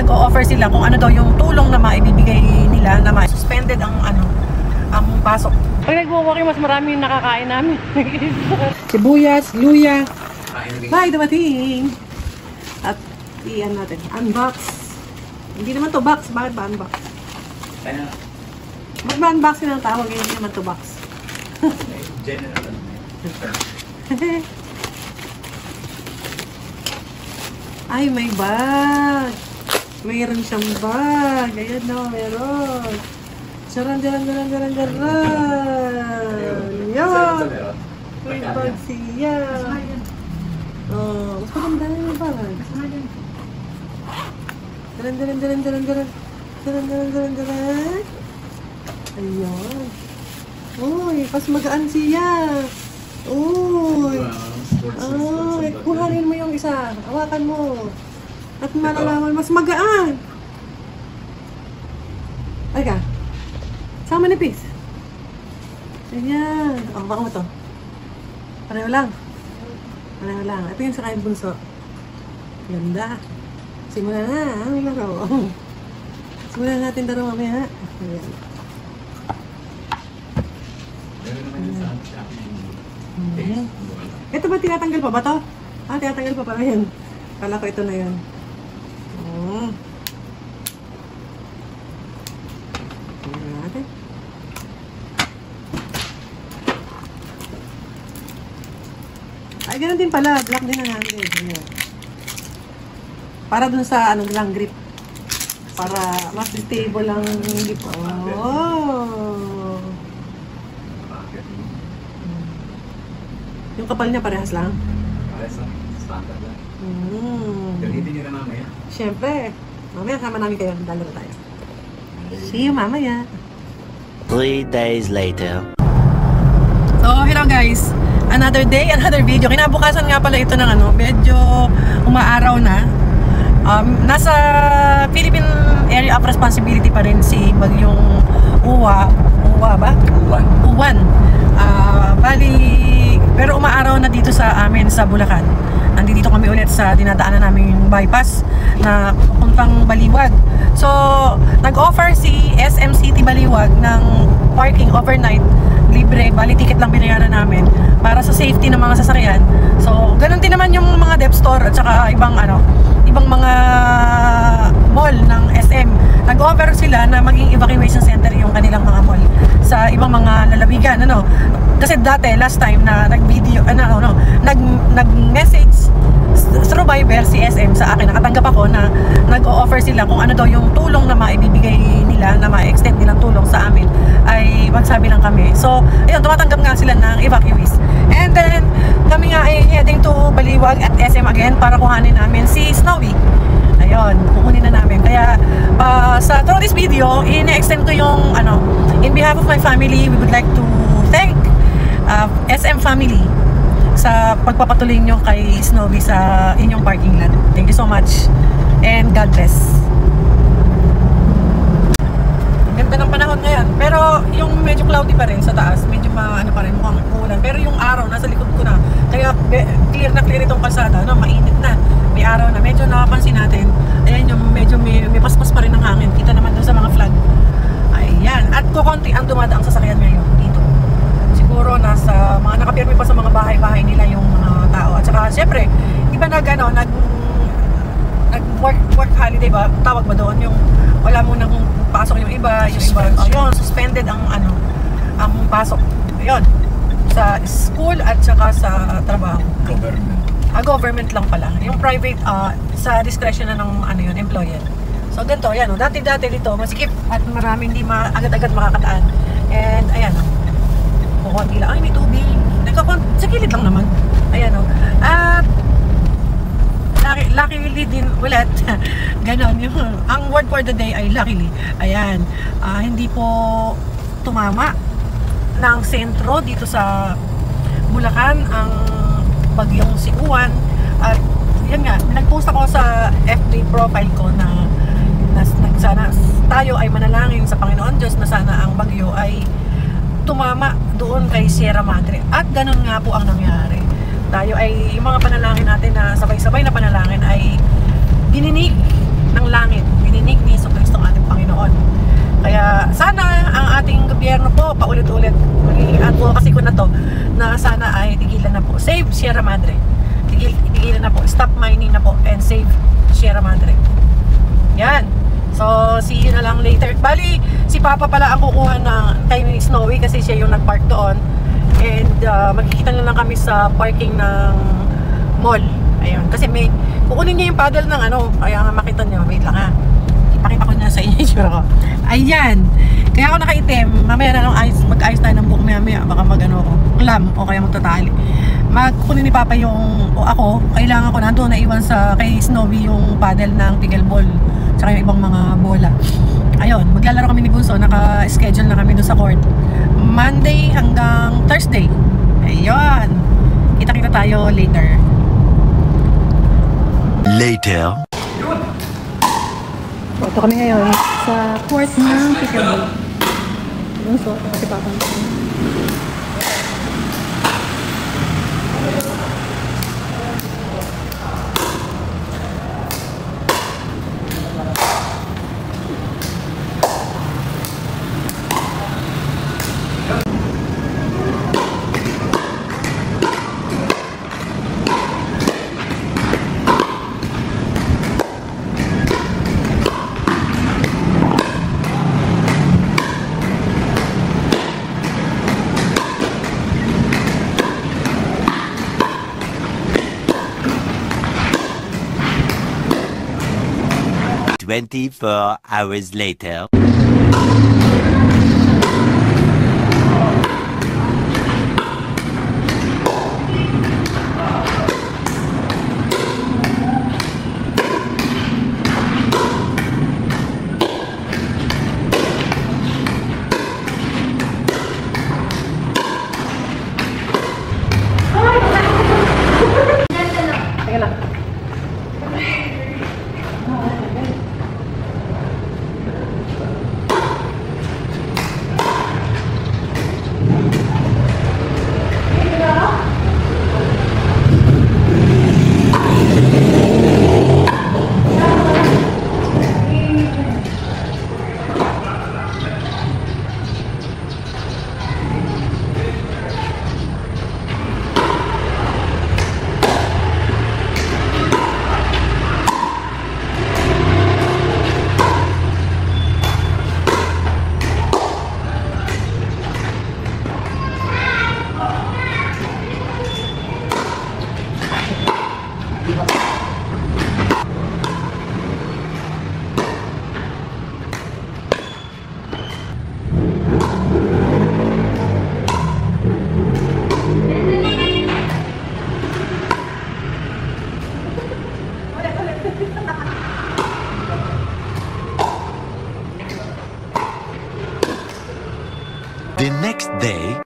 nag-o-offer sila kung ano daw yung tulong na maibibigay nila na suspended ang ang pasok. Pag nag-walking, mas marami yung nakakain namin. Sibuyas, luya. Bye, dumating. At iyan natin. Unbox. Hindi naman to box. Bakit ba unbox? Bakit ba unboxing ang tawag? Hindi naman to box. General. Ay, may bag. Mayroon siyang bag. Ayan na, meron. Charan. Yan. May bag siya. Oh, mas maganda yung bag. Charan. Ayan. Uy, pas magaan siya. Uy. Ay, kuhanin mo yung isa. Hawakan mo. At malalaman, mas magaan. Ay ka. Sama nipis. Ayan. O, baka mo to. Pareho lang. Ito yung sa kain bunso. Ganda. Simulan na. Ang laro. Simulan natin laro mamaya. Ayan. Ito ba tinatanggal pa ba to? Tinatanggal pa pala yan. Kala ko ito na yan. Tingnan natin. Ay, ganun din pala. Black din ang handle. Ayan. Para dun sa lang grip. Para mas stable ang grip. Oh! Yung kapal niya parehas lang? Parehas lang. Standard lang. Galitin nyo na mamaya. Siyempre. Mamaya sama namin kayo. Dalo na tayo. See you mamaya. 3 days later. So, hello guys. Another day, another video. Kinabukasan nga pala ito ng medyo umaaraw na. Nasa Philippine Area of Responsibility pa rin si Bagyong Uwa ba? Uwan. Bali, pero umaaraw na dito sa amin sa Bulacan. Nandito kami ulit sa dinadaanan namin yung bypass na papuntang Baliwag. So, nag-offer si SM City Baliwag ng parking overnight. Libre, bali ticket lang binayaran namin para sa safety ng mga sasakyan. So, ganun din naman yung mga dep store at saka ibang mga mall ng SM. Nag-offer sila na maging evacuation center yung kanilang mga mall sa ibang mga lalawigan, Kasi dati, last time na nag-video, nag-message through Viber si SM sa akin, nakatanggap ako na nag-o-offer sila kung ano daw yung tulong na maibibigay nila, na ma-extend nilang tulong sa amin, ay magsabi lang kami. So, ayun, tumatanggap nga sila ng evacuees. And then, kami nga ay heading to Baliwag at SM again para kuhanin namin si Snowy. Ayun, kukunin na namin. Kaya, through this video, in-extend ko yung, in behalf of my family, we would like to thank SM family sa pagpapatuloy nyo kay Snowy sa inyong parking lot. Thank you so much. And God bless. Ganda ng panahon ngayon. Pero yung medyo cloudy pa rin sa taas. Medyo pa rin mukhang ulan. Pero yung araw, nasa likod ko na. Kaya clear na clear itong kalsada. Mainit na. May araw na. Medyo nakapansin natin. Ayan yung medyo may paspas pa rin ng hangin. Kita naman doon sa mga flag. Ayan. At kukunti ang dumadaang sasakyan ngayon dito. Siguro nasa mga nakapirmi pa sa mga bahay-bahay nila yung mga tao. At saka syempre, iba nag-work holiday ba? Tawag ba doon? Yung wala mo nang pasok yung iba. Yun, suspended ang pasok. Yun. Sa school at saka sa trabaho. Government. Government lang pala. Yung private, sa discretion na ng employer. So ganito, ayan, dati-dati dito, masikip at maraming hindi agad-agad makakataan. And ayan, kukunti lang. Ay, may tubig. Sa gilid lang naman. Ayan, At luckily din ulit. Ganon yung ang word for the day ay luckily. Ayan. Hindi po tumama ng sentro dito sa Bulacan ang bagyong si Uwan. At yan nga, nag-post ako sa FB profile ko na sana tayo ay manalangin sa Panginoon Diyos na sana ang bagyo ay tumama doon kay Sierra Madre. At ganun nga po ang nangyari. Tayo ay, yung mga panalangin natin na sabay-sabay na panalangin ay dininig ng langit ni Jesu Cristong ating Panginoon. Kaya sana ang ating gobyerno po paulit-ulit advocacy ko na to, na sana ay tigilan na po, save Sierra Madre, tigilan na po, stop mining na po and save Sierra Madre. Yan. So see you na lang later. Bali si Papa pala ang kukuha ng kay Snowy kasi siya yung nagpark doon, and magkikita na lang kami sa parking ng mall. Ayun, kasi may kukunin niya yung paddle ng ano, kaya nga makita niyo. Wait lang ha, ipakita ko na sa inyo yung itsura ko. Ayan, kaya ako nakaitim. Mamaya na lang mag-ayos tayo ng buhok maya. Baka mag-ano ko, lam o kaya magtatali. Magkukunin ni Papa yung, o ako, kailangan ko na doon naiwan sa kay Snowy yung paddle ng pickleball tsaka yung ibang mga bola. Ayun, maglalaro kami ni Bunso, naka-schedule na kami doon sa court Monday hanggang Thursday. Ayun, kita-kita tayo later. Ito kami ngayon sa court ng pickleball. Bunso, kasi Papa. Twenty-four hours later. The next day.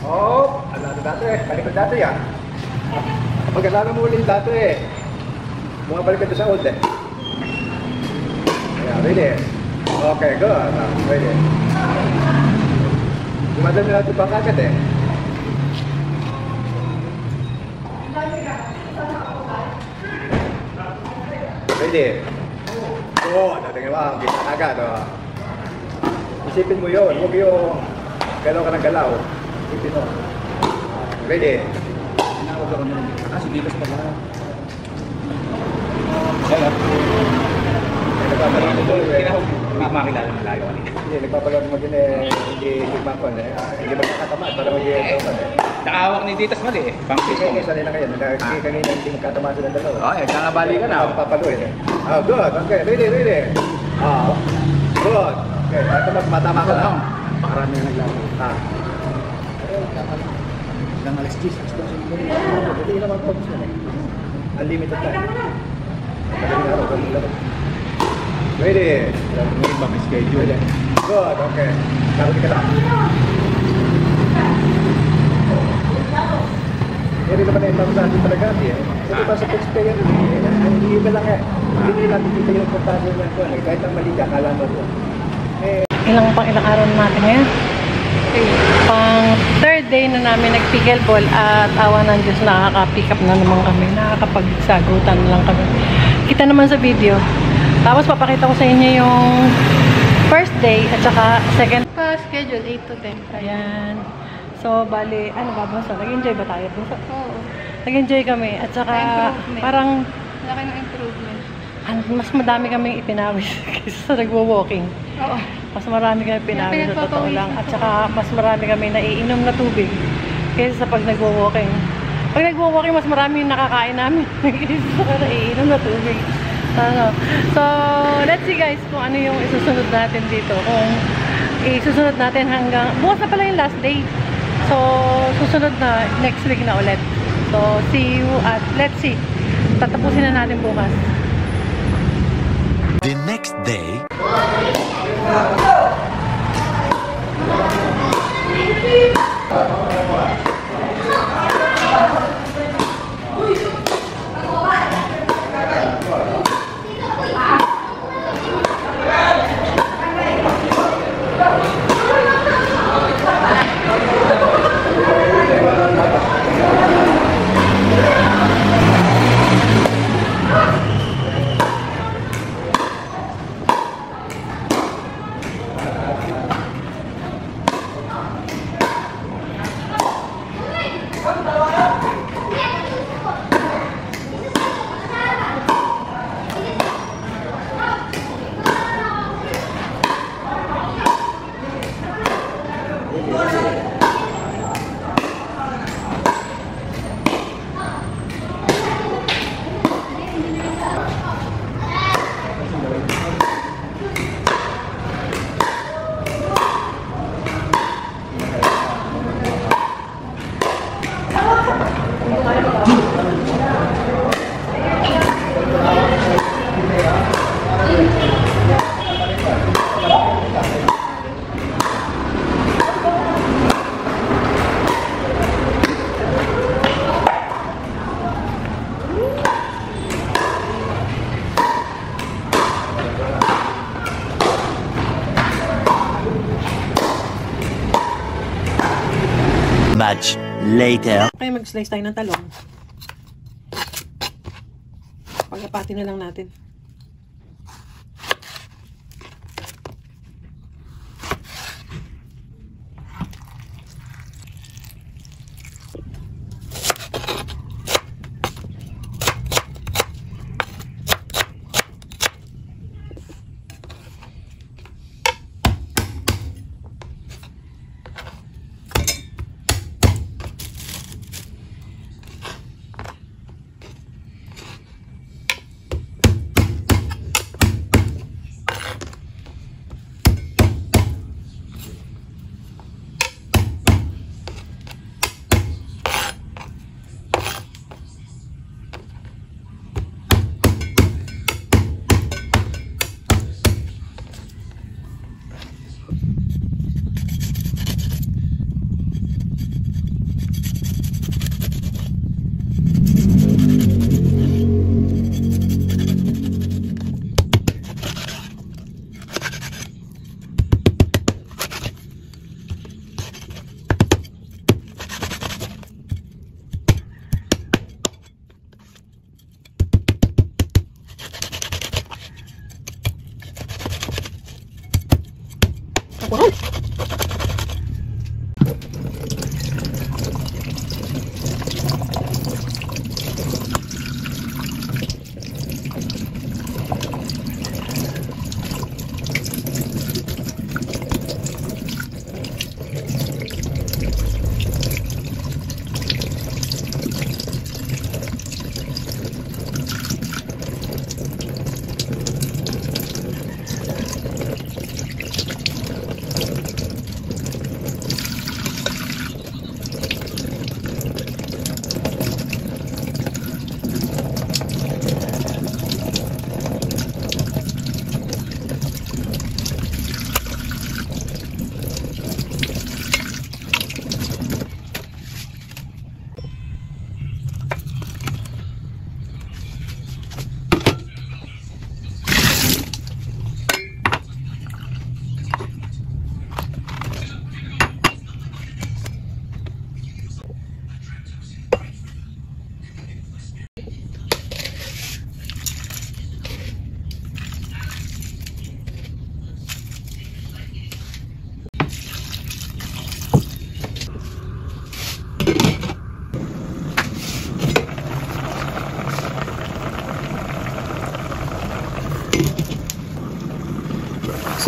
Oh, alala dati eh. Balik ko dati ah. Pag-alala mo ulit dati eh. Bumabalik ka doon sa old eh. Yeah, ready? Okay, good. Ready. Dumadami natin pa kagad eh. Ready? Oo, natingin mo. Kita agad. Oh. Isipin mo yun. Huwag yung galaw ka ng galaw. Isipin mo. Ready? Tinawag ako nun. Kasi dito sa pala. Kaya. Tinawag. makilala ng layo kanina. Hindi, nagpapalaro mo din hindi magmakon Hindi magkakatamaan para mag-iitawan Nakahawak ni Ditas mali eh. Pang Sige, sanay na kayo. Kanina hindi magkatamaan sila dalawa. nagkakabali ka na. Papalo good. Okay, ready. Good. Okay, matama ka lang. Pakarami na naglaro. Hanggang alas 10, hindi naman focus na Unlimited time. Ready. May iba may schedule. Good, okay. Sabi ka lang. Hindi naman na itang natin talaga. Hindi pa sa taxpayer. Hindi iba lang Hindi natin kita yung pagpasok ng kuwan. Kahit ang mali ka, kala mo po. Ilang araw na natin ngayon? Pang third day na namin nag-pickleball at awa ng Diyos nakaka-pick up na naman kami. Nakakapagsagutan lang kami. Kita naman sa video. Tapos papakita ko sa inyo yung first day at saka second. Schedule 8 to 10. Ayan. So, bali, ano ba ba? Nag-enjoy ba tayo? Oo. Nag-enjoy kami. At saka, Improvement. parang, Laki ng improvement. mas madami kaming ipinawis kaysa sa nagwo-walking. Oo. Mas marami kami pinawis sa totoo lang. At saka, mas marami kami naiinom na tubig kaysa sa pag nagwo-walking. Pag nagwo-walking, mas marami yung nakakain namin kaysa sa naiinom na tubig. So, let's see guys kung ano yung isusunod natin dito. Kung isusunod natin hanggang, bukas na pala yung last day. So, susunod na next week na ulit. So, see you at let's see. Tatapusin na natin bukas. The next day. Much later. Okay, mag-slice tayo ng talong. Pag-apati na lang natin.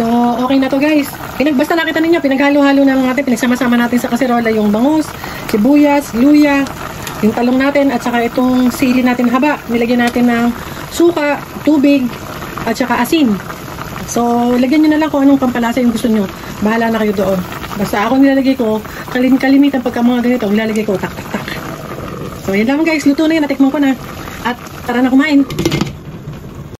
So, okay na to guys. Basta nakita ninyo, pinaghalo-halo na lang natin, pinagsama-sama natin sa kaserola yung bangus, sibuyas, luya, yung talong natin, at saka itong sili natin haba. Nilagyan natin ng suka, tubig, at saka asin. So, lagyan nyo na lang kung anong pampalasa yung gusto nyo. Bahala na kayo doon. Basta ako nilalagay ko, kalimitan pagka mga ganito, nilalagay ko tak. So, yan lang guys, luto na yan, natikman ko na. At tara na kumain.